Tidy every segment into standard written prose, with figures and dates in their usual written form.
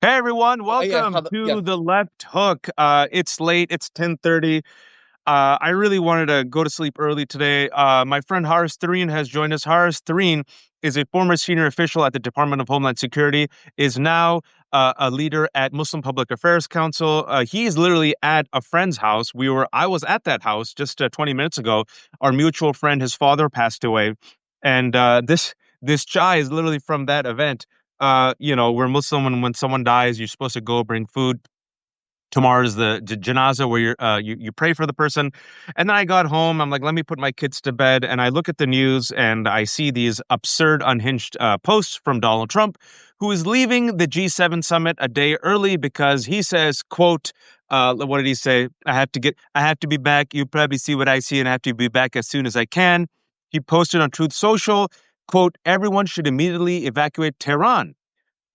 Hey everyone, Yeah, welcome yeah. to the Left Hook. It's late, it's 10:30. I really wanted to go to sleep early today. My friend Haris Tarin has joined us. Haris Tarin is a former senior official at the Department of Homeland Security, is now a leader at Muslim Public Affairs Council. He is literally at a friend's house. I was at that house just 20 minutes ago. Our mutual friend, his father passed away, and this chai is literally from that event. We're Muslim, and when someone dies, you're supposed to go bring food. Tomorrow is the janazah where you pray for the person. And then I got home. I'm like, let me put my kids to bed. And I look at the news and I see these absurd, unhinged posts from Donald Trump, who is leaving the G7 summit a day early because he says, quote, what did he say? I have to be back. You probably see what I see, and I have to be back as soon as I can. He posted on Truth Social, quote, everyone should immediately evacuate Tehran,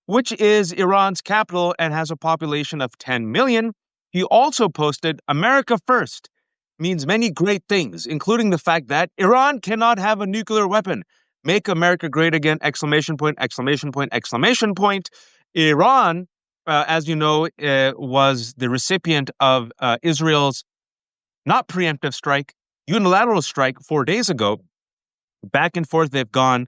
which is Iran's capital and has a population of 10 million. He also posted, America first means many great things, including the fact that Iran cannot have a nuclear weapon. Make America great again, exclamation point, exclamation point, exclamation point. Iran, as you know, was the recipient of Israel's not preemptive strike, unilateral strike 4 days ago. Back and forth they've gone.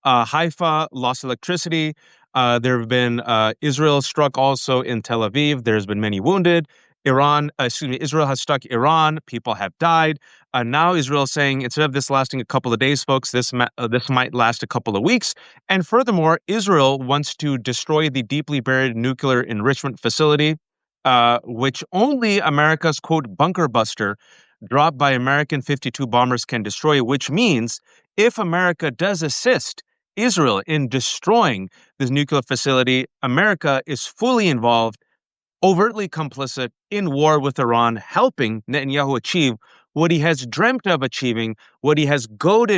Haifa lost electricity. There have been Israel struck also in Tel Aviv. There's been many wounded. Israel has struck Iran. People have died. Now Israel is saying instead of this lasting a couple of days, folks, this might last a couple of weeks. And furthermore, Israel wants to destroy the deeply buried nuclear enrichment facility, which only America's quote bunker buster dropped by American 52 bombers can destroy, which means if America does assist Israel in destroying this nuclear facility, America is fully involved, overtly complicit in war with Iran, helping Netanyahu achieve what he has dreamt of achieving, what he has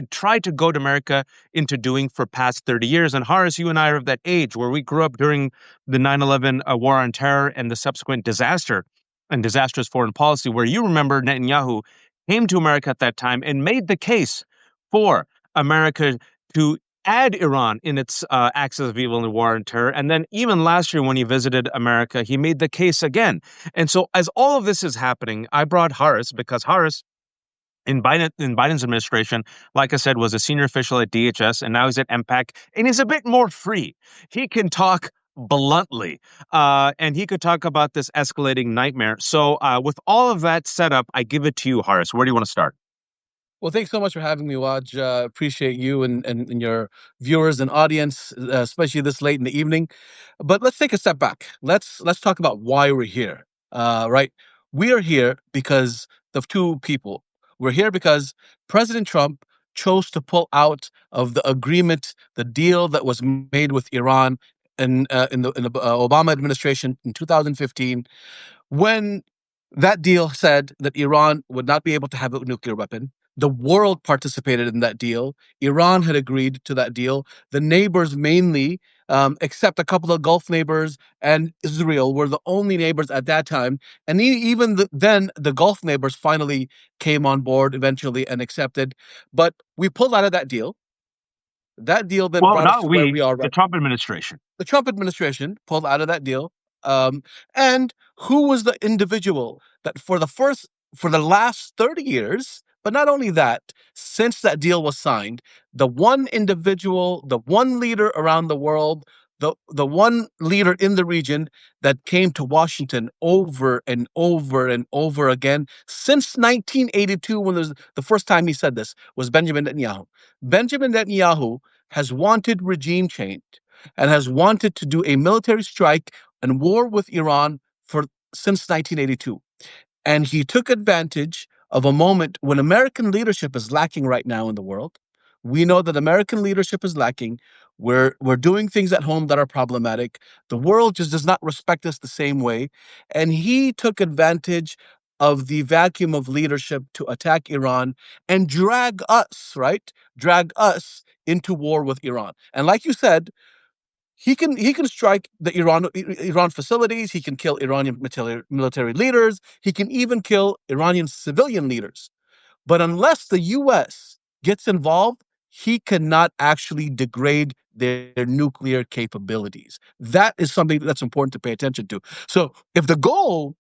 tried to goad America into doing for past 30 years. And Horace, you and I are of that age where we grew up during the 9/11 war on terror and the subsequent disaster and disastrous foreign policy, where you remember Netanyahu came to America at that time and made the case for America to add Iran in its axis of evil in the war on terror. And then even last year when he visited America, he made the case again. And so as all of this is happening, I brought Haris because Haris in Biden's administration, like I said, was a senior official at DHS, and now he's at MPAC, and he's a bit more free. He can talk bluntly, and he could talk about this escalating nightmare. So with all of that set up, I give it to you, Haris. Where do you want to start? Well, thanks so much for having me, Waj. Appreciate you and your viewers and audience, especially this late in the evening. But let's take a step back. Let's talk about why we're here. Right? We are here because of two people. We're here because President Trump chose to pull out of the agreement, the deal that was made with Iran in the Obama administration in 2015, when that deal said that Iran would not be able to have a nuclear weapon. The world participated in that deal. Iran had agreed to that deal. The neighbors mainly, except a couple of Gulf neighbors and Israel, were the only neighbors at that time. And then the Gulf neighbors finally came on board eventually and accepted. But we pulled out of that deal. That deal then Well, brought us not to where we, we are the right. Trump administration. The Trump administration pulled out of that deal. Um, and who was the individual that for the last 30 years, but not only that, since that deal was signed, the one individual, the one leader around the world, the one leader in the region that came to Washington over and over and over again since 1982, when was the first time he said this, was Benjamin Netanyahu. Benjamin Netanyahu has wanted regime change and has wanted to do a military strike and war with Iran for since 1982. And he took advantage of a moment when American leadership is lacking right now in the world. We know that American leadership is lacking. We're doing things at home that are problematic. The world just does not respect us the same way. And he took advantage of the vacuum of leadership to attack Iran and drag us, right? Drag us into war with Iran. And like you said, he can strike the Iran facilities. He can kill Iranian military leaders. He can even kill Iranian civilian leaders. But unless the U.S. gets involved, he cannot actually degrade their nuclear capabilities. That is something that's important to pay attention to. So if the goal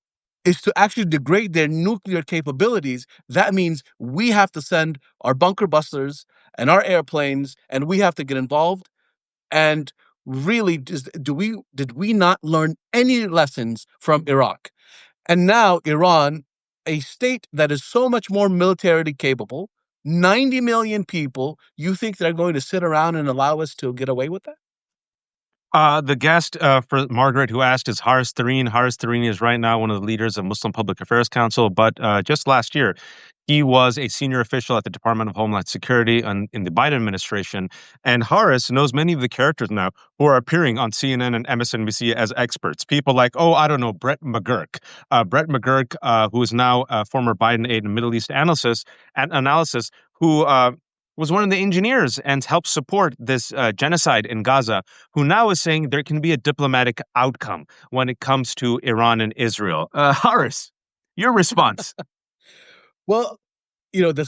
is to actually degrade their nuclear capabilities, that means we have to send our bunker busters and our airplanes, and we have to get involved. And really, did we not learn any lessons from Iraq? And now Iran, a state that is so much more militarily capable, 90 million people, you think they're going to sit around and allow us to get away with that? The guest for Margaret who asked is Haris Tarin. Haris Tarin is right now one of the leaders of Muslim Public Affairs Council, but just last year, he was a senior official at the Department of Homeland Security in the Biden administration. And Harris knows many of the characters now who are appearing on CNN and MSNBC as experts. People like, oh, I don't know, Brett McGurk. Brett McGurk, who is now a former Biden aide and Middle East analysis, who was one of the engineers and helped support this genocide in Gaza, who now is saying there can be a diplomatic outcome when it comes to Iran and Israel. Harris, your response. Well, the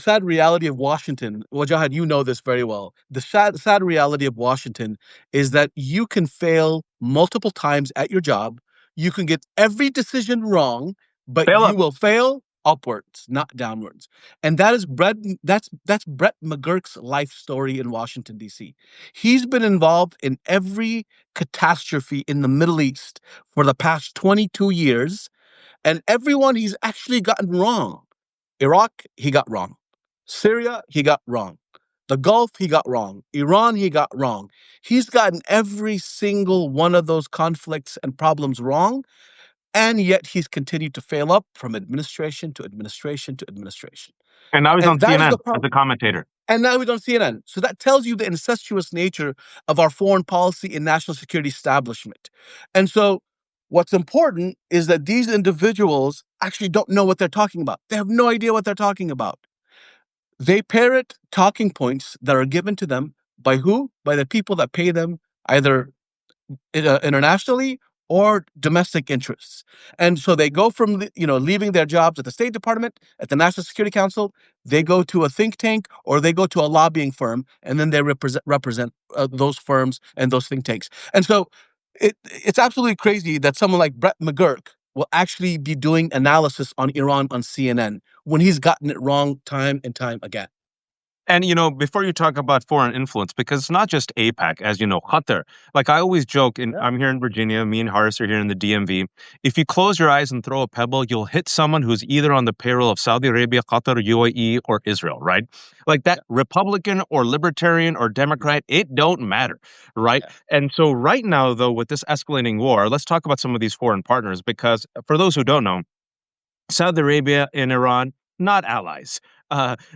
sad reality of Washington, well, Jahad, you know this very well. The sad reality of Washington is that you can fail multiple times at your job. You can get every decision wrong, but you Philip. will fail upwards, not downwards. And that's Brett McGurk's life story in Washington, D.C. He's been involved in every catastrophe in the Middle East for the past 22 years, and everyone he's actually gotten wrong. Iraq, he got wrong. Syria, he got wrong. The Gulf, he got wrong. Iran, he got wrong. He's gotten every single one of those conflicts and problems wrong, and yet he's continued to fail up from administration to administration to administration. And now he's on And that is CNN the as a problem. commentator. And now we don't see CNN. So that tells you the incestuous nature of our foreign policy and national security establishment. And so what's important is that these individuals actually don't know what they're talking about. They have no idea what they're talking about. They parrot talking points that are given to them by who? By the people that pay them, either internationally or domestic interests. And so they go from leaving their jobs at the State Department, at the National Security Council, they go to a think tank or they go to a lobbying firm, and then they represent those firms and those think tanks. And so it's absolutely crazy that someone like Brett McGurk will actually be doing analysis on Iran on CNN when he's gotten it wrong time and time again. And, before you talk about foreign influence, because it's not just APAC, as you know, Qatar. Like I always joke, and Yeah. I'm here in Virginia, me and Harris are here in the DMV. If you close your eyes and throw a pebble, you'll hit someone who's either on the payroll of Saudi Arabia, Qatar, UAE, or Israel, right? Like that Yeah. Republican or Libertarian or Democrat, it don't matter, right? Yeah. And so right now, though, with this escalating war, let's talk about some of these foreign partners, because for those who don't know, Saudi Arabia and Iran, not allies.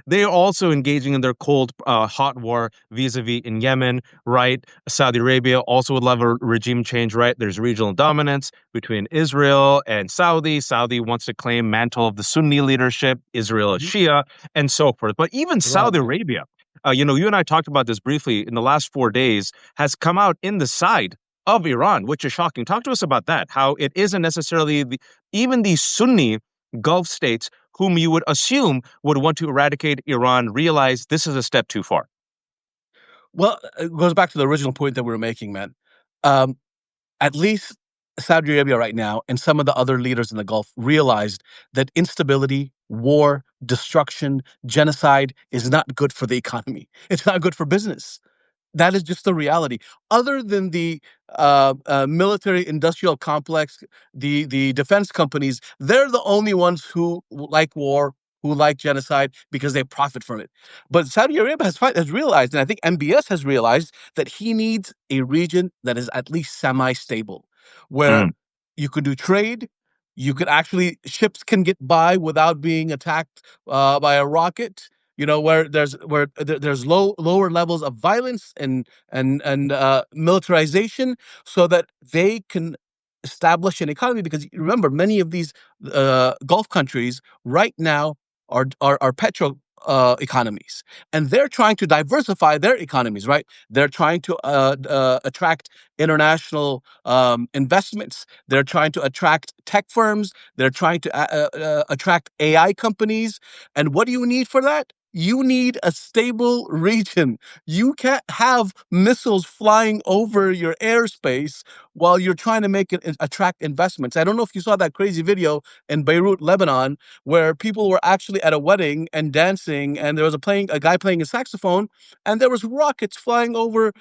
They are also engaging in their cold, hot war vis-a-vis in Yemen, right? Saudi Arabia also would love a regime change, right? There's regional dominance between Israel and Saudi. Saudi wants to claim mantle of the Sunni leadership. Israel is Mhm. Shia, and so forth. But even Iran, Saudi yeah. Arabia, you and I talked about this briefly in the last 4 days, has come out in the side of Iran, which is shocking. Talk to us about that. How it isn't necessarily even the Sunni Gulf states, whom you would assume would want to eradicate Iran, realize this is a step too far. Well, it goes back to the original point that we were making, man. Um, at least Saudi Arabia right now and some of the other leaders in the Gulf realized that instability, war, destruction, genocide is not good for the economy. It's not good for business. That is just the reality. Other than the military industrial complex, the defense companies, they're the only ones who like war, who like genocide because they profit from it. But Saudi Arabia has realized, and I think MBS has realized, that he needs a region that is at least semi-stable, where Mm. you could do trade. You could actually ships can get by without being attacked by a rocket, where there's lower levels of violence and militarization, so that they can establish an economy. Because remember, many of these Gulf countries right now are petro economies, and they're trying to diversify their economies. Right, they're trying to attract international investments. They're trying to attract tech firms. They're trying to attract AI companies. And what do you need for that? You need a stable region. You can't have missiles flying over your airspace while you're trying to make it attract investments. I don't know if you saw that crazy video in Beirut, Lebanon, where people were actually at a wedding and dancing, and there was a guy playing a saxophone, and there was rockets flying over.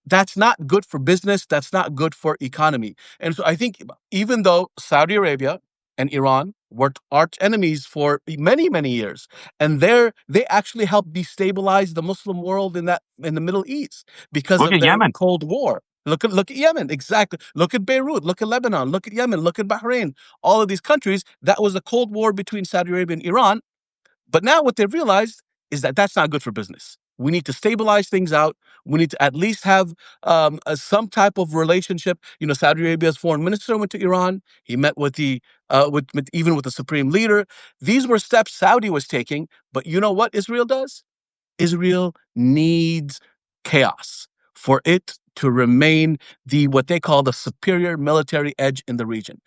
That's not good for business. That's not good for economy. And so I think even though Saudi Arabia and Iran were arch enemies for many, many years, and they actually helped destabilize the Muslim world in the Middle East because Look of at their Yemen. Cold War. Look at Yemen, exactly. Look at Beirut. Look at Lebanon. Look at Yemen. Look at Bahrain. All of these countries. That was a Cold War between Saudi Arabia and Iran. But now what they've realized is that that's not good for business. We need to stabilize things out. We need to at least have some type of relationship. Saudi Arabia's foreign minister went to Iran. He met with even with the supreme leader. These were steps Saudi was taking. But you know what Israel does? Israel needs chaos for it to remain what they call the superior military edge in the region.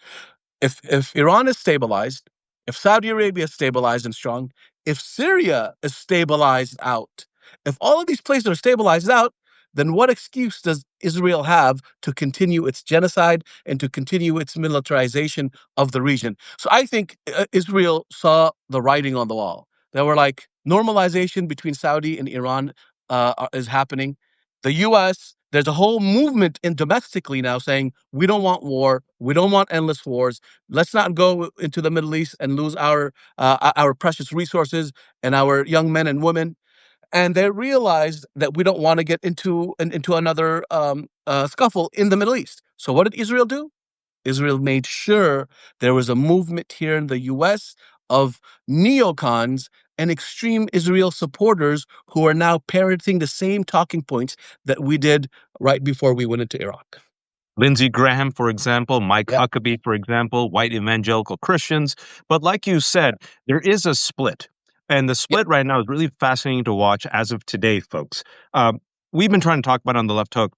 If Iran is stabilized, if Saudi Arabia is stabilized and strong, if Syria is stabilized out, if all of these places are stabilized out, then what excuse does Israel have to continue its genocide and to continue its militarization of the region? So I think Israel saw the writing on the wall. They were like, normalization between Saudi and Iran is happening. The U.S., there's a whole movement in domestically now saying we don't want war, we don't want endless wars. Let's not go into the Middle East and lose our precious resources and our young men and women. And they realized that we don't want to get into another scuffle in the Middle East. So what did Israel do? Israel made sure there was a movement here in the U.S. of neocons and extreme Israel supporters who are now parroting the same talking points that we did right before we went into Iraq. Lindsey Graham, for example, Mike Yeah. Huckabee, for example, white evangelical Christians. But like you said, there is a split. And the Yeah. split right now is really fascinating to watch as of today, folks. We've been trying to talk about on the left hook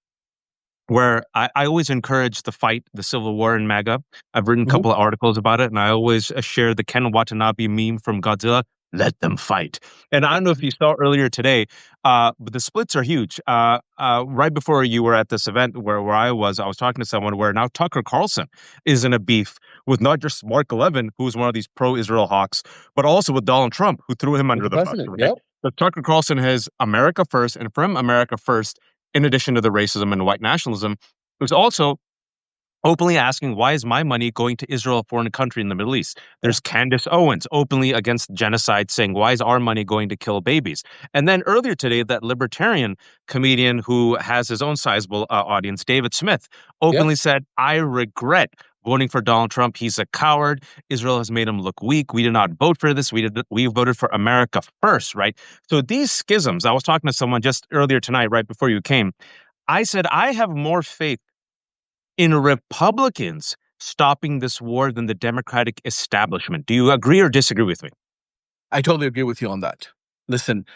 where I always encourage the fight, the civil war in MAGA. I've written a Mhm. couple of articles about it, and I always share the Ken Watanabe meme from Godzilla. Let them fight. And I don't know if you saw earlier today, but the splits are huge. Right before you were at this event where I was talking to someone where now Tucker Carlson is in a beef with not just Mark Levin, who's one of these pro-Israel hawks, but also with Donald Trump, who threw him With under the the bus. president. Right? Yep. But Tucker Carlson has America first, and from America first, in addition to the racism and white nationalism, was also openly asking, why is my money going to Israel, a foreign country in the Middle East? Yeah. There's Candace Owens openly against genocide, saying, why is our money going to kill babies? And then earlier today, that libertarian comedian who has his own sizable audience, David Smith, Yep. openly said, I regret voting for Donald Trump. He's a coward. Israel has made him look weak. We did not vote for this. We voted for America first, right? So these schisms, I was talking to someone just earlier tonight, right before you came. I said, I have more faith in Republicans stopping this war than the Democratic establishment. Do you agree or disagree with me? I totally agree with you on that. Listen,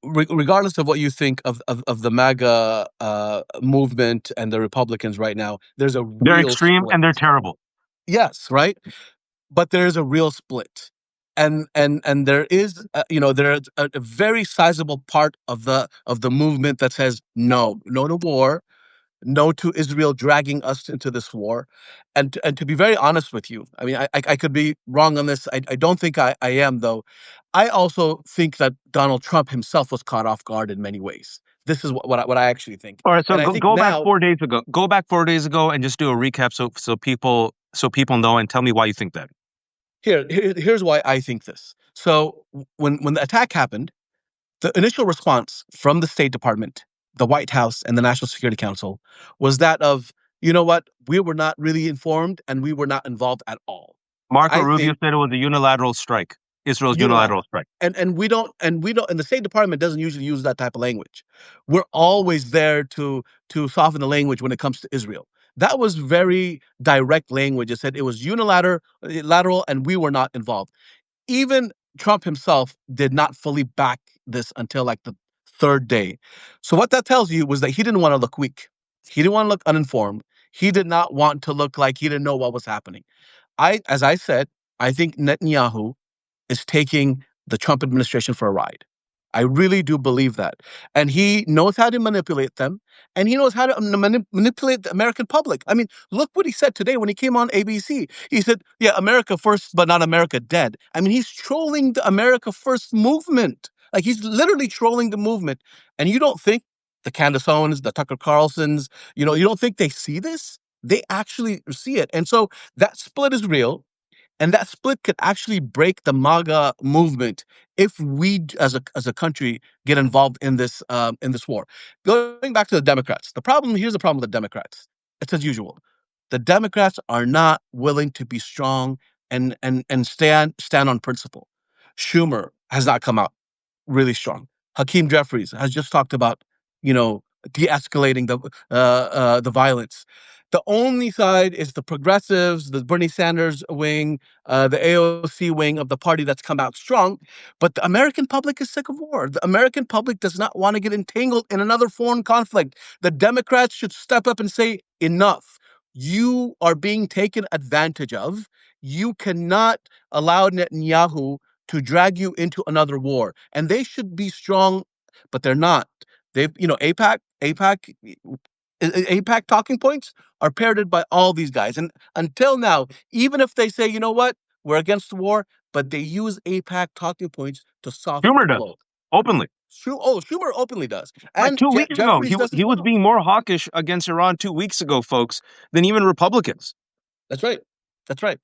regardless of what you think of the MAGA movement and the Republicans right now, there's a They're real extreme split. and they're terrible. Yes, right. But there is a real split, and there is there's a very sizable part of the movement that says no to war, no to Israel dragging us into this war. And to be very honest with you, I mean, I could be wrong on this. I don't think I am, though. I also think that Donald Trump himself was caught off guard in many ways. This is what I actually think. All right, so And I think go back now, 4 days ago. Go back 4 days ago and just do a recap so people know and tell me why you think that. here's why I think this. So when the attack happened, the initial response from the State Department, the White House, and the National Security Council was that of, you know what, we were not really informed and we were not involved at all. Marco I Rubio think said it was a unilateral strike, Israel's unilateral unilateral. strike. And we don't and the State Department doesn't usually use that type of language. We're always there to soften the language when it comes to Israel. That was very direct language. It said it was lateral and we were not involved. Even Trump himself did not fully back this until like the third day. So what that tells you was that he didn't want to look weak. He didn't want to look uninformed. He did not want to look like he didn't know what was happening. As I said, I think Netanyahu is taking the Trump administration for a ride. I really do believe that. And he knows how to manipulate them, and he knows how to manipulate the American public. I mean, look what he said today when he came on ABC. He said, yeah, America first, but not America dead. I mean, he's trolling the America first movement. Like, he's literally trolling the movement. And you don't think the Candace Owens, the Tucker Carlsons, you don't think they see this? They actually see it. And so that split is real. And that split could actually break the MAGA movement if we, as a country, get involved in this war. Going back to the Democrats, here's the problem with the Democrats. It's as usual. The Democrats are not willing to be strong and stand on principle. Schumer has not come out really strong. Hakeem Jeffries has just talked about, you know, de-escalating the violence. The only side is the progressives, the Bernie Sanders wing, the AOC wing of the party that's come out strong. But the American public is sick of war. The American public does not want to get entangled in another foreign conflict. The Democrats should step up and say, enough. You are being taken advantage of. You cannot allow Netanyahu to drag you into another war. And they should be strong, but they're not. They've, APAC talking points are parroted by all these guys. And until now, even if they say, you know what, we're against the war, but they use APAC talking points to soften the Schumer does blow. openly. Schumer openly does. Like And 2 weeks ago, Jeffries does as he was well. being more hawkish against Iran 2 weeks ago, folks, than even Republicans. That's right. That's right.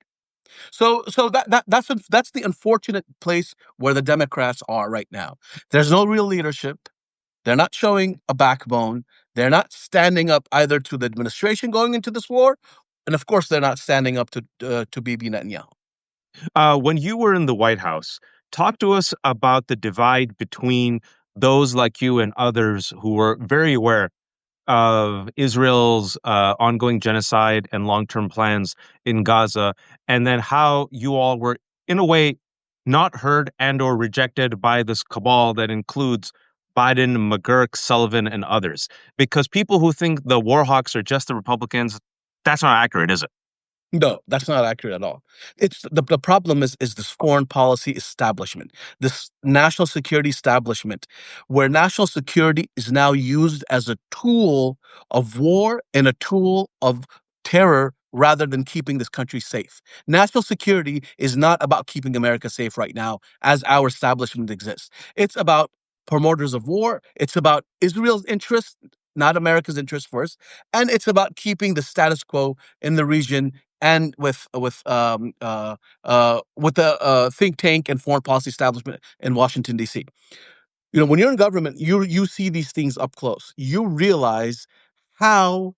So that's the unfortunate place where the Democrats are right now. There's no real leadership. They're not showing a backbone. They're not standing up either to the administration going into this war, and of course, they're not standing up to Bibi Netanyahu. When you were in the White House, talk to us about the divide between those like you and others who were very aware of Israel's ongoing genocide and long-term plans in Gaza, and then how you all were, in a way, not heard and or rejected by this cabal that includes Biden, McGurk, Sullivan, and others. Because people who think the war hawks are just the Republicans, that's not accurate, is it? No, that's not accurate at all. It's the problem is this foreign policy establishment, this national security establishment, where national security is now used as a tool of war and a tool of terror rather than keeping this country safe. National security is not about keeping America safe right now as our establishment exists. It's about promoters of war. It's about Israel's interest, not America's interest first. And it's about keeping the status quo in the region and with the think tank and foreign policy establishment in Washington D.C. When you're in government, you see these things up close. You realize how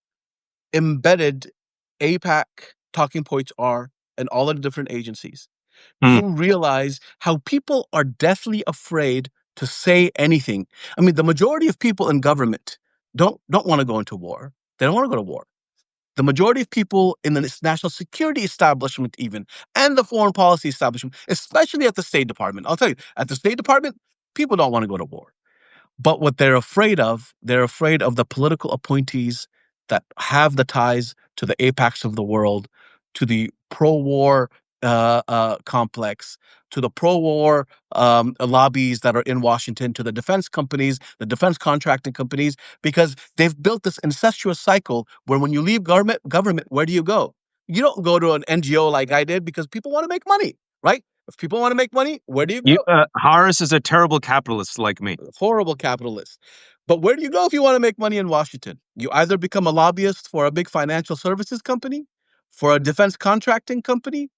embedded APAC talking points are in all of the different agencies. Hmm. You realize how people are deathly afraid to say anything. I mean, the majority of people in government don't want to go into war. They don't want to go to war. The majority of people in the national security establishment, even, and the foreign policy establishment, especially at the State Department. I'll tell you, at the State Department, people don't want to go to war. But what they're afraid of the political appointees that have the ties to the apex of the world, to the pro-war complex, to the pro-war lobbies that are in Washington, to the defense companies, the defense contracting companies, because they've built this incestuous cycle where when you leave government, where do you go? You don't go to an NGO like I did because people want to make money, right? If people want to make money, where do you go? Harris is a terrible capitalist like me. Horrible capitalist. But where do you go if you want to make money in Washington? You either become a lobbyist for a big financial services company, for a defense contracting company,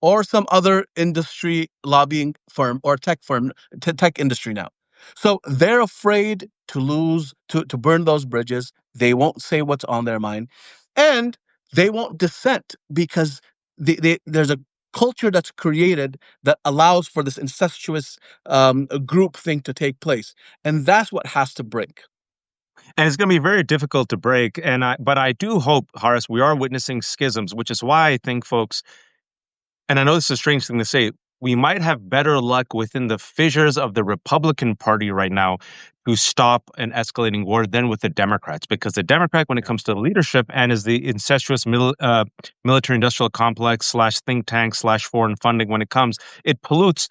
or some other industry lobbying firm or tech firm, tech industry now. So they're afraid to to burn those bridges. They won't say what's on their mind. And they won't dissent because there's a culture that's created that allows for this incestuous group thing to take place. And that's what has to break. And it's going to be very difficult to break. But I do hope, Horace, we are witnessing schisms, which is why I think, folks, and I know this is a strange thing to say, we might have better luck within the fissures of the Republican Party right now to stop an escalating war than with the Democrats. Because the Democrat, when it comes to leadership and is the incestuous military industrial complex / think tank / foreign funding, when it comes, it pollutes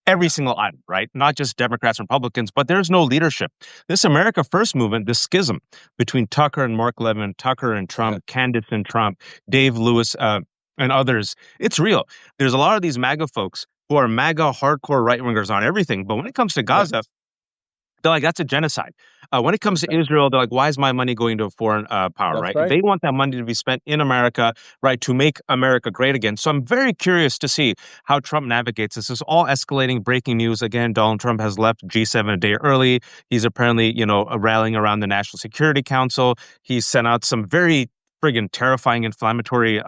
every Yeah. single item, right? Not just Democrats and Republicans, but there's no leadership. This America First movement, this schism between Tucker and Mark Levin, Tucker and Uh-huh. Trump, Candace and Trump, Dave Lewis, and others, it's real. There's a lot of these MAGA folks who are MAGA hardcore right wingers on everything. But when it comes to Right. Gaza, they're like, that's a genocide. When it comes to Exactly. Israel, they're like, why is my money going to a foreign power, That's right? right. They want that money to be spent in America, right, to make America great again. So I'm very curious to see how Trump navigates this. This is all escalating, breaking news. Again, Donald Trump has left G7 a day early. He's apparently, rallying around the National Security Council. He sent out some very friggin' terrifying, inflammatory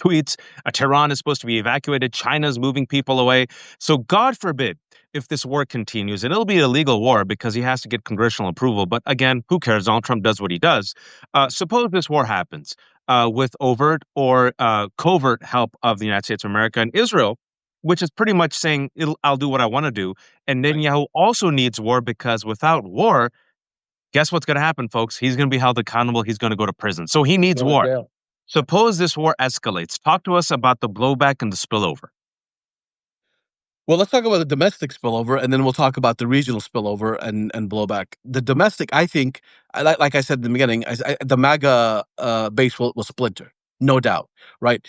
tweets. Tehran is supposed to be evacuated. China's moving people away. So God forbid if this war continues, and it'll be a legal war because he has to get congressional approval. But again, who cares? Donald Trump does what he does. Suppose this war happens with overt or covert help of the United States of America and Israel, which is pretty much saying, I'll do what I want to do. And Right. Netanyahu also needs war because without war, guess what's going to happen, folks? He's going to be held accountable. He's going to go to prison. So he needs Go to war. jail. Suppose this war escalates. Talk to us about the blowback and the spillover. Well, let's talk about the domestic spillover, and then we'll talk about the regional spillover and blowback. The domestic, I think, like I said in the beginning, the MAGA base will splinter, no doubt, right?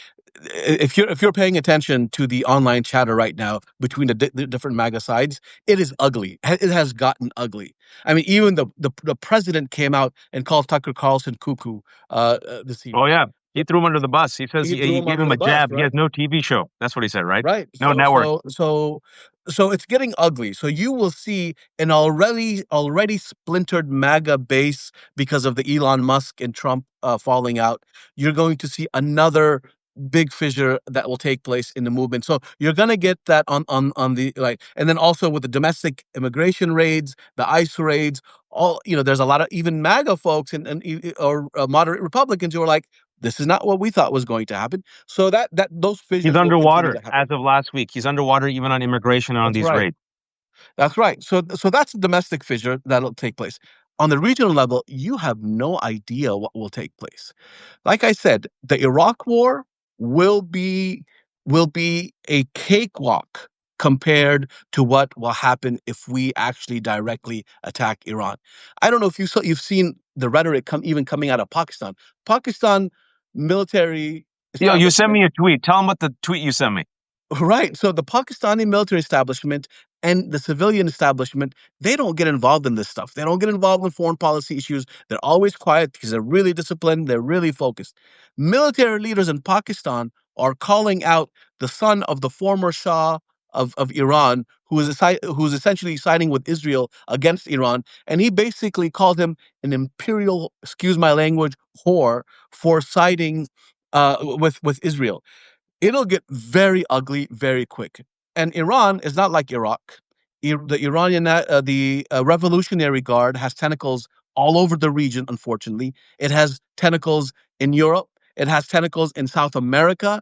If you're paying attention to the online chatter right now between the different MAGA sides, it is ugly. It has gotten ugly. I mean, even the president came out and called Tucker Carlson cuckoo this Oh, evening. yeah. He threw him under the bus. He says He he, threw he him gave under him the a bus, jab. He has right? no TV show. That's what he said, right? Right. No So network. so so so it's getting ugly. So you will see an already splintered MAGA base because of the Elon Musk and Trump falling out. You're going to see another big fissure that will take place in the movement. So you're going to get that on the like, and then also with the domestic immigration raids, the ICE raids, all there's a lot of even MAGA folks or moderate Republicans who are like, this is not what we thought was going to happen. So that those He's fissures will continue underwater to as happen. of last week. He's underwater even on immigration and on That's these right. raids. That's right. So that's a domestic fissure that'll take place. On the regional level, you have no idea what will take place. Like I said, the Iraq war will be will be a cakewalk compared to what will happen if we actually directly attack Iran. I don't know if you've seen the rhetoric even coming out of Pakistan. Pakistan military Yo, you sent establishment. me a tweet. Tell him what the tweet you sent me. Right. So the Pakistani military establishment and the civilian establishment, they don't get involved in this stuff. They don't get involved in foreign policy issues. They're always quiet because they're really disciplined. They're really focused. Military leaders in Pakistan are calling out the son of the former Shah of Iran, who's essentially siding with Israel against Iran. And he basically called him an imperial, excuse my language, whore for siding with Israel. It'll get very ugly very quick. And Iran is not like Iraq. The Iranian, Revolutionary Guard has tentacles all over the region, unfortunately. It has tentacles in Europe. It has tentacles in South America.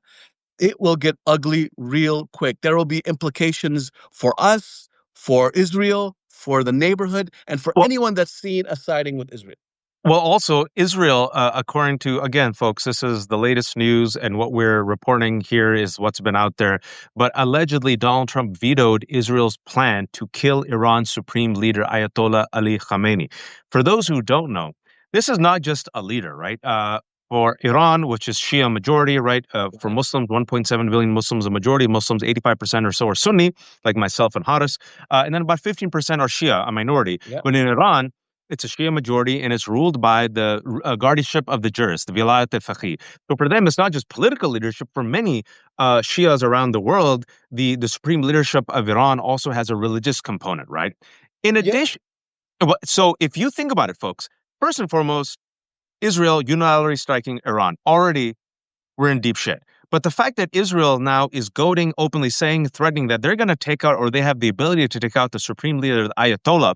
It will get ugly real quick. There will be implications for us, for Israel, for the neighborhood, and for Well, anyone that's seen as siding with Israel. Well, also Israel, according to again, folks, this is the latest news, and what we're reporting here is what's been out there. But allegedly, Donald Trump vetoed Israel's plan to kill Iran's supreme leader Ayatollah Ali Khamenei. For those who don't know, this is not just a leader, right? For Iran, which is Shia majority, right? For Mhm. Muslims, 1.7 billion Muslims, a majority of Muslims, 85% or so are Sunni, like myself and Haris, and then about 15% are Shia, a minority. Yeah. But in Iran, it's a Shia majority, and it's ruled by the guardianship of the jurist, the Vilayat al-Faqih. So for them, it's not just political leadership. For many Shias around the world, the supreme leadership of Iran also has a religious component, right? In Yeah. addition, so if you think about it, folks, first and foremost, Israel unilaterally striking Iran, already we're in deep shit. But the fact that Israel now is goading, openly saying, threatening that they're going to take out, or they have the ability to take out the supreme leader, the Ayatollah.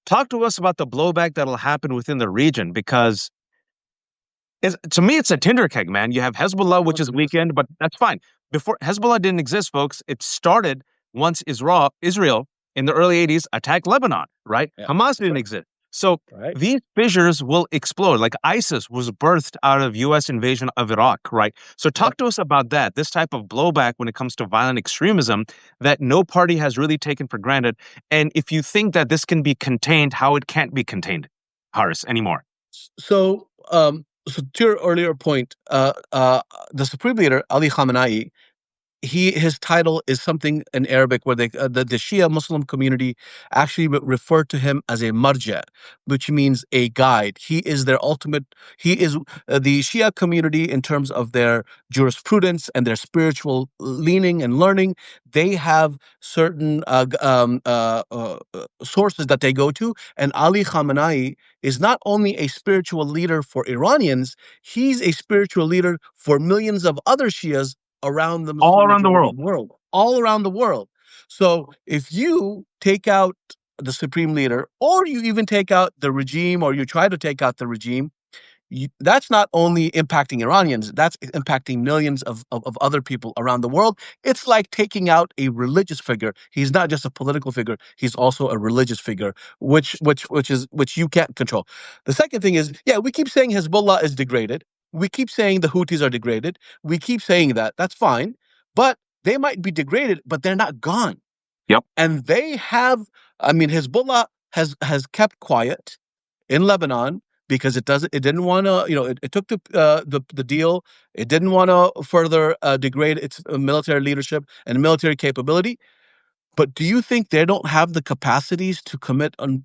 Talk to us about the blowback that'll happen within the region, because to me, it's a tinder keg, man. You have Hezbollah, which is 100%. weakened, but that's fine. Before Hezbollah didn't exist, folks, it started once Israel in the early 80s attacked Lebanon, right? Yeah. Hamas That's didn't right. exist. So Right. these fissures will explode. Like ISIS was birthed out of U.S. invasion of Iraq, right? So Yep. talk to us about that. This type of blowback when it comes to violent extremism that no party has really taken for granted. And if you think that this can be contained, how it can't be contained, Haris, anymore. So to your earlier point, the supreme leader Ali Khamenei, his title is something in Arabic where the Shia Muslim community actually refer to him as a marja, which means a guide. He is their ultimate. He is the Shia community in terms of their jurisprudence and their spiritual leaning and learning. They have certain sources that they go to, and Ali Khamenei is not only a spiritual leader for Iranians, he's a spiritual leader for millions of other Shias around the All Muslim around the majority world. world, all around the world. So if you take out the supreme leader, or you even take out the regime, or you try to take out the regime, that's not only impacting Iranians, that's impacting millions of other people around the world. It's like taking out a religious figure. He's not just a political figure; he's also a religious figure, which you can't control. The second thing is, yeah, we keep saying Hezbollah is degraded. We keep saying the Houthis are degraded. We keep saying that. That's fine, but they might be degraded, but they're not gone. Yep. And they have. I mean, Hezbollah has kept quiet in Lebanon because it didn't want to, it took the deal. It didn't want to further degrade its military leadership and military capability. But do you think they don't have the capacities to commit on,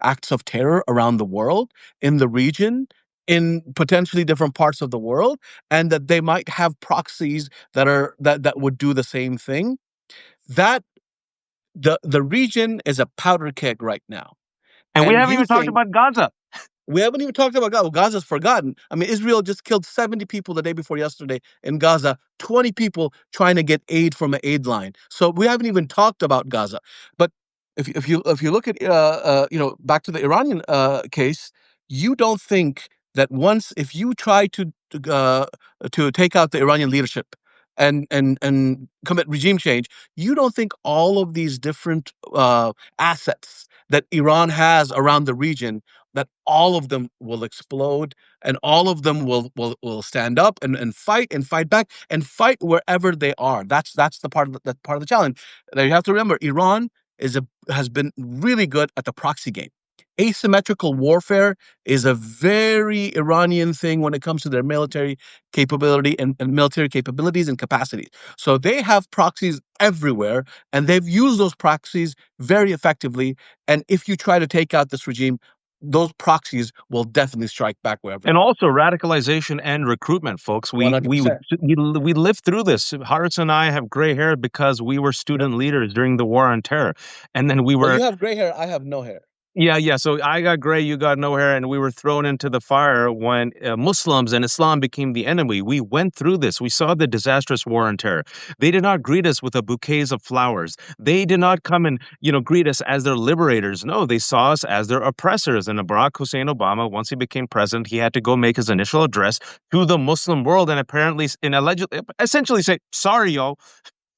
acts of terror around the world, in the region, in potentially different parts of the world, and that they might have proxies that would do the same thing? That the region is a powder keg right now. And we And haven't you even talked think about Gaza. we haven't even talked about Gaza. Well, Gaza's forgotten. I mean, Israel just killed 70 people the day before yesterday in Gaza, 20 people trying to get aid from an aid line. So we haven't even talked about Gaza. But if you look at back to the Iranian case, you don't think that once if you try to take out the Iranian leadership and commit regime change, you don't think all of these different assets that Iran has around the region, that all of them will explode, and all of them will stand up and fight back and fight wherever they are. That's the part of that part of the challenge. Now you have to remember, Iran has been really good at the proxy game. Asymmetrical warfare is a very Iranian thing when it comes to their military capability and military capabilities and capacities. So they have proxies everywhere, and they've used those proxies very effectively. And if you try to take out this regime, those proxies will definitely strike back wherever And they are. also radicalization and recruitment, folks. One We hundred we would percent. we lived through this. Haris and I have gray hair because we were Yep. student leaders during the war on terror, and then we Well, were. you have gray hair. I have no hair. Yeah. So I got gray, you got no hair, and we were thrown into the fire when Muslims and Islam became the enemy. We went through this. We saw the disastrous war on terror. They did not greet us with a bouquets of flowers. They did Yep. not come and greet us as their liberators. No, they saw us as their oppressors. And Barack Hussein Obama, once he became president, he had to go make his initial address to the Muslim world and apparently, in allegedly, essentially say, "Sorry, y'all.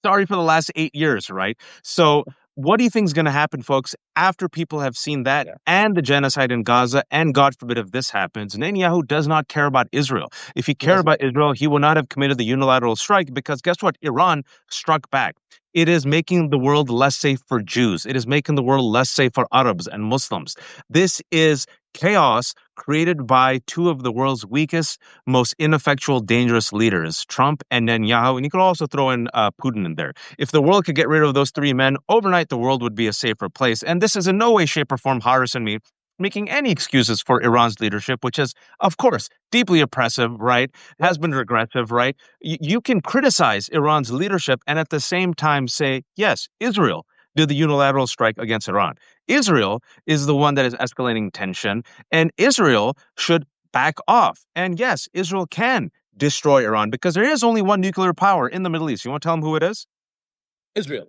Sorry for the last 8 years," right? So, what do you think is going to happen, folks, after people have seen that Yeah. and the genocide in Gaza? And God forbid if this happens, Netanyahu does not care about Israel. If he He cared doesn't. about Israel, he would not have committed the unilateral strike because guess what? Iran struck back. It is making the world less safe for Jews. It is making the world less safe for Arabs and Muslims. This is chaos created by two of the world's weakest, most ineffectual, dangerous leaders, Trump and Netanyahu. And you could also throw in Putin in there. If the world could get rid of those three men, overnight the world would be a safer place. And this is in no way, shape, or form Haris and me making any excuses for Iran's leadership, which is, of course, deeply oppressive, right? Yep. Has been regressive, right? You can criticize Iran's leadership and at the same time say, yes, Israel did the unilateral strike against Iran. Israel is the one that is escalating tension, and Israel should back off. And yes, Israel can destroy Iran because there is only one nuclear power in the Middle East. You want to tell them who it is? Israel.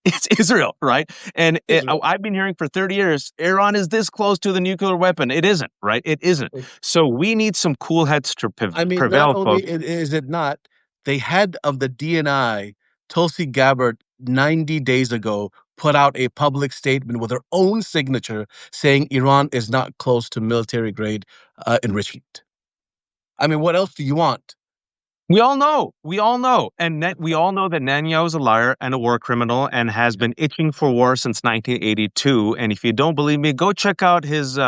It's Israel, right? And Israel. I've been hearing for 30 years, Iran is this close to the nuclear weapon. It isn't, right? It isn't. So we need some cool heads to I mean, not prevail, only folks. is it not, the head of the DNI, Tulsi Gabbard, 90 days ago put out a public statement with her own signature saying Iran is not close to military grade enrichment. I mean, what else do you want? We all know. We all know. We all know that Netanyahu is a liar and a war criminal and has been itching for war since 1982. And if you don't believe me, go check out his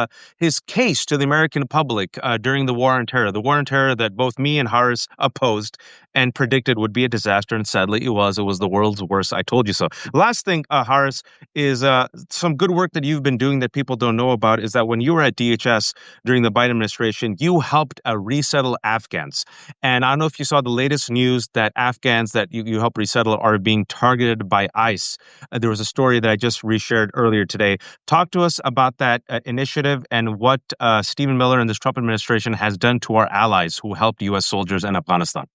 case to the American public during the War on Terror, the War on Terror that both me and Haris opposed and predicted would be a disaster. And sadly, it was. It was the world's worst. I told you so. Last thing, Haris, is some good work that you've been doing that people don't know about is that when you were at DHS during the Biden administration, you helped resettle Afghans. And I don't know if you saw the latest news that Afghans that you help resettle are being targeted by ICE. There was a story that I just reshared earlier today. Talk to us about that initiative and what Stephen Miller and this Trump administration has done to our allies who helped U.S. soldiers in Afghanistan.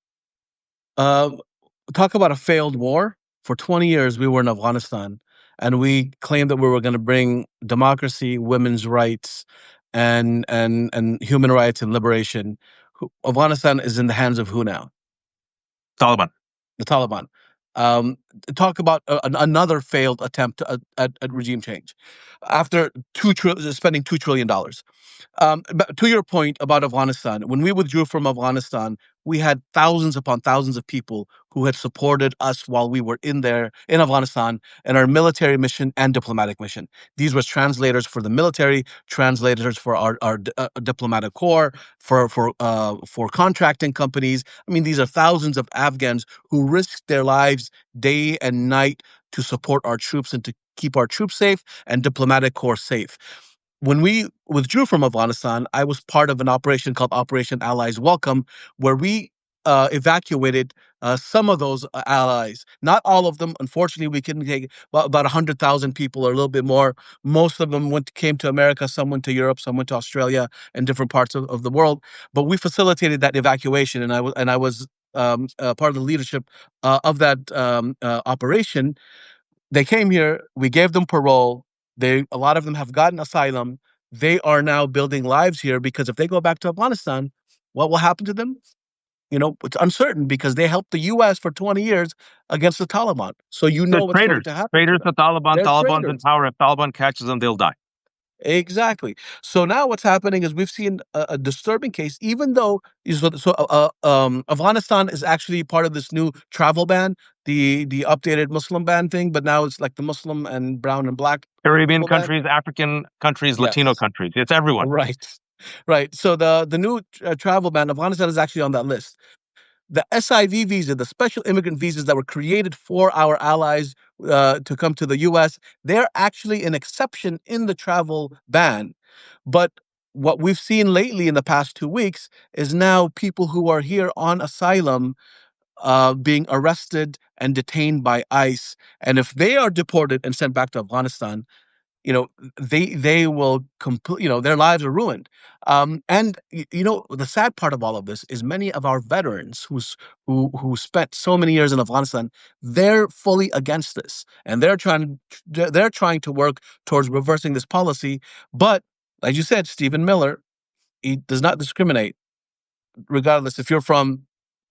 Uh, Talk about a failed war. For 20 years, we were in Afghanistan, and we claimed that we were going to bring democracy, women's rights, and human rights and liberation. Afghanistan is in the hands of who now? Taliban. The Taliban. Um, Talk about another failed attempt at regime change. After spending $2 trillion. But to your point about Afghanistan, when we withdrew from Afghanistan, we had thousands upon thousands of people who had supported us while we were in Afghanistan in our military mission and diplomatic mission. These were translators for the military, translators for our diplomatic corps, for contracting companies. I mean, these are thousands of Afghans who risked their lives day and night to support our troops and to keep our troops safe and diplomatic corps safe. When we withdrew from Afghanistan, I was part of an operation called Operation Allies Welcome, where we evacuated some of those allies. Not all of them. Unfortunately, we couldn't take about 100,000 people or a little bit more. Most of them came to America. Some went to Europe. Some went to Australia and different parts of the world. But we facilitated that evacuation, and I was part of the leadership of that operation. They came here. We gave them parole. A lot of them have gotten asylum. They are now building lives here because if they go back to Afghanistan, what will happen to them? It's uncertain because they helped the U.S. for 20 years against the Taliban. So They're what's going traitors. to happen to Traitors them. to Taliban. They're Taliban's in traitors. power. If Taliban catches them, they'll die. Exactly. So now what's happening is we've seen a disturbing case, even though Afghanistan is actually part of this new travel ban, the updated Muslim ban thing, but now it's like the Muslim and brown and black Caribbean travel ban. countries, African countries, Latino Yes. countries. It's everyone. Right. Right. So the new travel ban, Afghanistan is actually on that list. The SIV visa, the special immigrant visas that were created for our allies to come to the U.S., they're actually an exception in the travel ban. But what we've seen lately in the past 2 weeks is now people who are here on asylum being arrested and detained by ICE. And if they are deported and sent back to Afghanistan, you know they will complete, their lives are ruined. And the sad part of all of this is many of our veterans who spent so many years in Afghanistan, they're fully against this, and they're trying to work towards reversing this policy. But as you said, Stephen Miller, he does not discriminate, regardless if you're from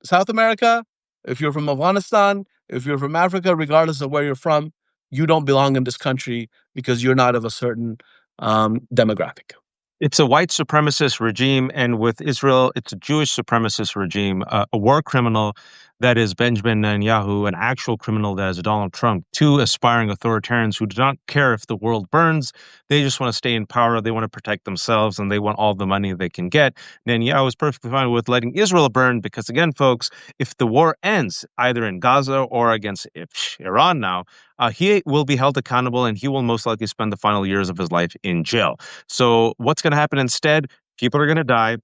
South America, if you're from Afghanistan, if you're from Africa, regardless of where you're from, you don't belong in this country because you're not of a certain demographic. It's a white supremacist regime, and with Israel, it's a Jewish supremacist regime, a war criminal that is Benjamin Netanyahu, an actual criminal that is Donald Trump, two aspiring authoritarians who do not care if the world burns. They just want to stay in power. They want to protect themselves, and they want all the money they can get. Netanyahu is perfectly fine with letting Israel burn because, again, folks, if the war ends either in Gaza or against Iran now, he will be held accountable, and he will most likely spend the final years of his life in jail. So what's going to happen instead? People are going to die.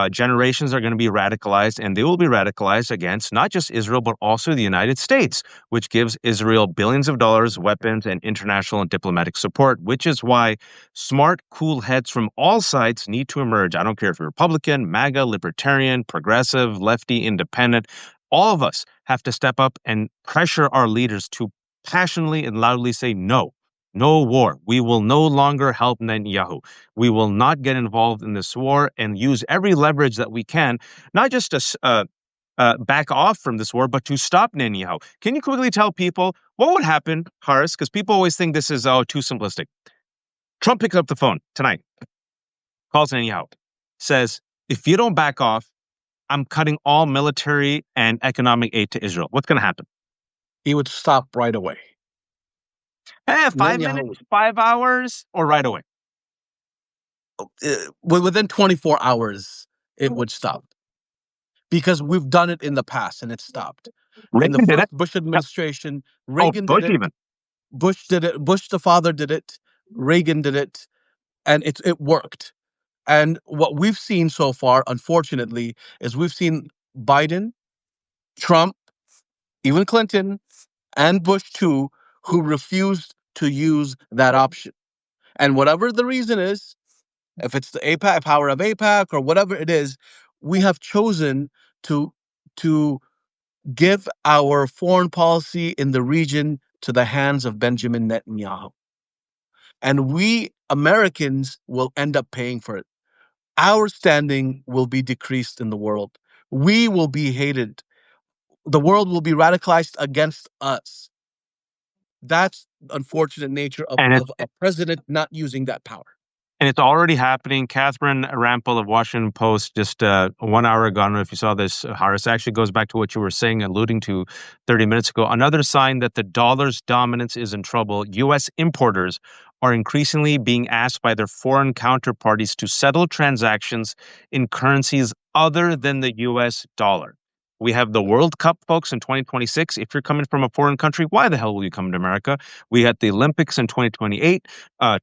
Generations are going to be radicalized, and they will be radicalized against not just Israel, but also the United States, which gives Israel billions of dollars, weapons, and international and diplomatic support, which is why smart, cool heads from all sides need to emerge. I don't care if you're Republican, MAGA, Libertarian, progressive, lefty, independent. All of us have to step up and pressure our leaders to passionately and loudly say no. No war. We will no longer help Netanyahu. We will not get involved in this war and use every leverage that we can, not just to back off from this war, but to stop Netanyahu. Can you quickly tell people what would happen, Haris? Because people always think this is too simplistic. Trump picks up the phone tonight, calls Netanyahu, says, if you don't back off, I'm cutting all military and economic aid to Israel. What's going to happen? He would stop right away. 5 minutes, 5 hours, or right away? Within 24 hours, it would stop. Because we've done it in the past and it stopped. In the Reagan did first it. Bush administration, Oh, Reagan did Bush it. even. Bush did it. Bush the father did it. Reagan did it, and it worked. And what we've seen so far, unfortunately, is we've seen Biden, Trump, even Clinton, and Bush too, who refused to use that option. And whatever the reason is, if it's the APAC power of APAC or whatever it is, we have chosen to to give our foreign policy in the region to the hands of Benjamin Netanyahu. And we Americans will end up paying for it. Our standing will be decreased in the world. We will be hated. The world will be radicalized against us. That's the unfortunate nature And of a president not using that power. it's already happening. Catherine Rampel of Washington Post just 1 hour ago. I don't know if you saw this, Harris. Actually goes back to what you were saying, alluding to 30 minutes ago. Another sign that the dollar's dominance is in trouble. U.S. importers are increasingly being asked by their foreign counterparties to settle transactions in currencies other than the U.S. dollar. We have the World Cup, folks, in 2026. If you're coming from a foreign country, why the hell will you come to America? We had the Olympics in 2028.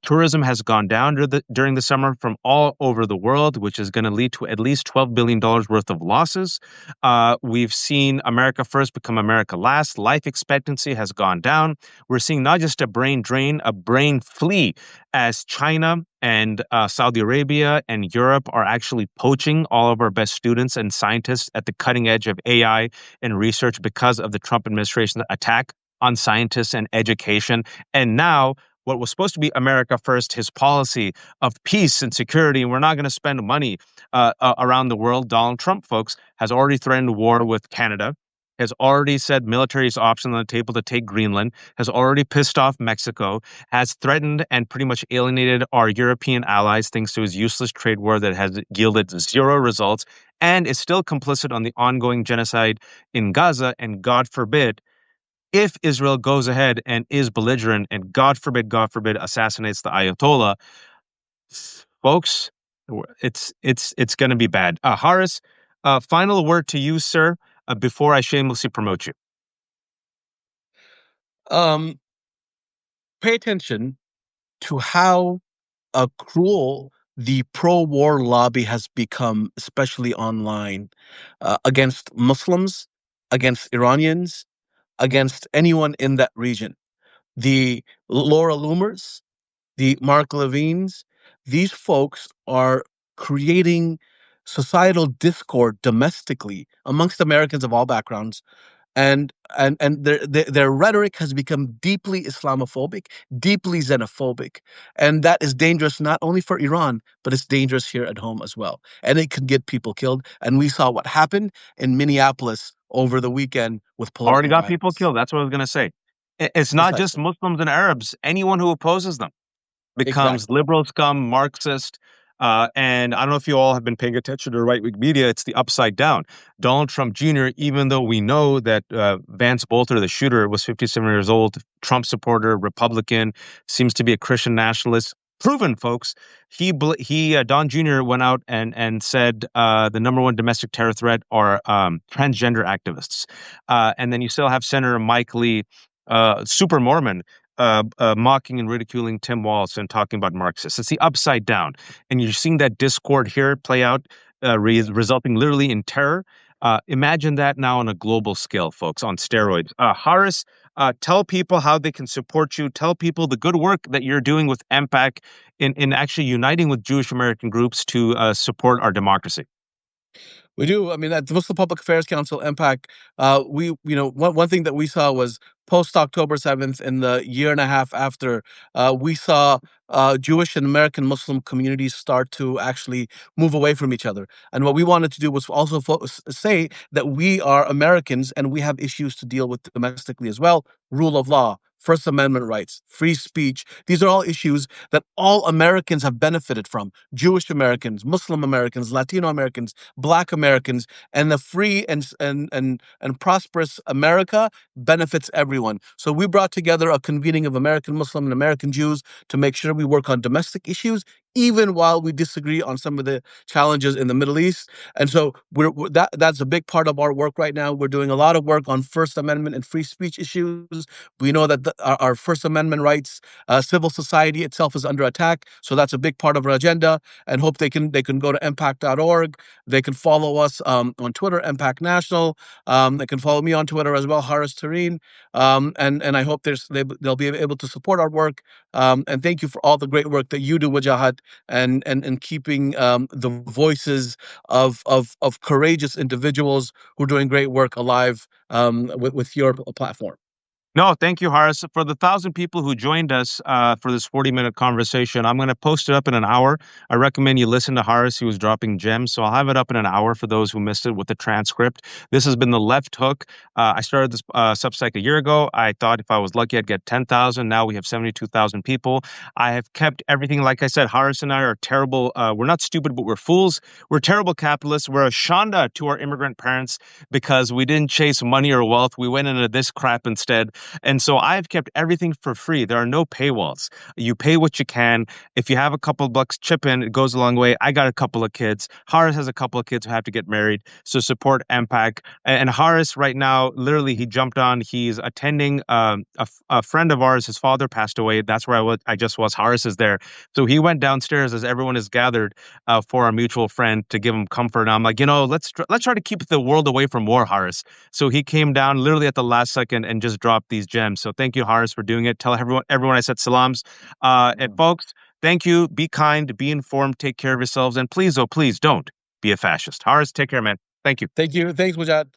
Tourism has gone down during the summer from all over the world, which is going to lead to at least $12 billion worth of losses. We've seen America first become America last. Life expectancy has gone down. We're seeing not just a brain drain, a brain flee, as China and Saudi Arabia and Europe are actually poaching all of our best students and scientists at the cutting edge of AI and research because of the Trump administration's attack on scientists and education. And now, what was supposed to be America first, his policy of peace and security, and we're not going to spend money around the world. Donald Trump, folks, has already threatened war with Canada, has already said military is option on the table to take Greenland, has already pissed off Mexico, has threatened and pretty much alienated our European allies thanks to his useless trade war that has yielded zero results, and is still complicit on the ongoing genocide in Gaza. And God forbid, if Israel goes ahead and is belligerent and God forbid, assassinates the Ayatollah, folks, it's going to be bad. Haris, final word to you, sir, before I shamelessly promote you. Um, Pay attention to how cruel the pro-war lobby has become, especially online, against Muslims, against Iranians, against anyone in that region. The Laura Loomers, the Mark Levines, these folks are creating societal discord domestically amongst Americans of all backgrounds, and their rhetoric has become deeply Islamophobic, deeply xenophobic, and that is dangerous not only for Iran, but it's dangerous here at home as well, and it can get people killed. And we saw what happened in Minneapolis over the weekend with Already political got people violence. killed. That's what I was going to say. It's not just Precisely, Muslims and Arabs. Anyone who opposes them becomes exactly. liberal scum, Marxist. And I don't know if you all have been paying attention to right wing media. It's the upside down. Donald Trump Jr., even though we know that Vance Bolter, the shooter, was 57 years old, Trump supporter, Republican, seems to be a Christian nationalist. Proven, folks. Don Jr. went out and said the number one domestic terror threat are transgender activists. And then you still have Senator Mike Lee, super Mormon, mocking and ridiculing Tim Walz and talking about Marxists. It's the upside down. And you're seeing that discord here play out, resulting literally in terror. Imagine that now on a global scale, folks, on steroids. Haris, tell people how they can support you. Tell people the good work that you're doing with MPAC in actually uniting with Jewish American groups to support our democracy. We do. I mean, at the Muslim Public Affairs Council, MPAC, one thing that we saw was post October 7th, in the year and a half after, we saw Jewish and American Muslim communities start to actually move away from each other. And what we wanted to do was also say that we are Americans and we have issues to deal with domestically as well. Rule of law, First Amendment rights, free speech. These are all issues that all Americans have benefited from. Jewish Americans, Muslim Americans, Latino Americans, Black Americans, and the free and prosperous America benefits everyone. So we brought together a convening of American Muslim and American Jews to make sure we work on domestic issues, even while we disagree on some of the challenges in the Middle East. And so that's a big part of our work right now. We're doing a lot of work on First Amendment and free speech issues. We know that our First Amendment rights, civil society itself is under attack. So that's a big part of our agenda. And hope they can go to impact.org. They can follow us on Twitter, Impact National. They can follow me on Twitter as well, Haris Tarin. And I hope they'll be able to support our work. And thank you for all the great work that you do, Wajahat, and keeping the voices of courageous individuals who are doing great work alive with your platform. No, thank you, Horace. For the 1,000 people who joined us for this 40-minute conversation, I'm going to post it up in an hour. I recommend you listen to Horace. He was dropping gems. So I'll have it up in an hour for those who missed it with the transcript. This has been The Left Hook. I started this Substack a year ago. I thought if I was lucky, I'd get 10,000. Now we have 72,000 people. I have kept everything. Like I said, Horace and I are terrible. We're not stupid, but we're fools. We're terrible capitalists. We're a shanda to our immigrant parents because we didn't chase money or wealth. We went into this crap instead. And so I've kept everything for free. There are no paywalls. You pay what you can. If you have a couple of bucks chip in, it goes a long way. I got a couple of kids. Horace has a couple of kids who have to get married. So support MPAC. And Horace right now, literally, he jumped on. He's attending a friend of ours. His father passed away. That's where I just was. Horace is there. So he went downstairs as everyone is gathered for our mutual friend to give him comfort. And I'm like, let's try to keep the world away from war, Horace. So he came down literally at the last second and just dropped these gems. So thank you, Horace, for doing it. Tell everyone I said salams. And folks, thank you. Be kind, be informed, take care of yourselves. And please, oh, please don't be a fascist. Horace, take care, man. Thank you. Thank you. Thanks, Mujad.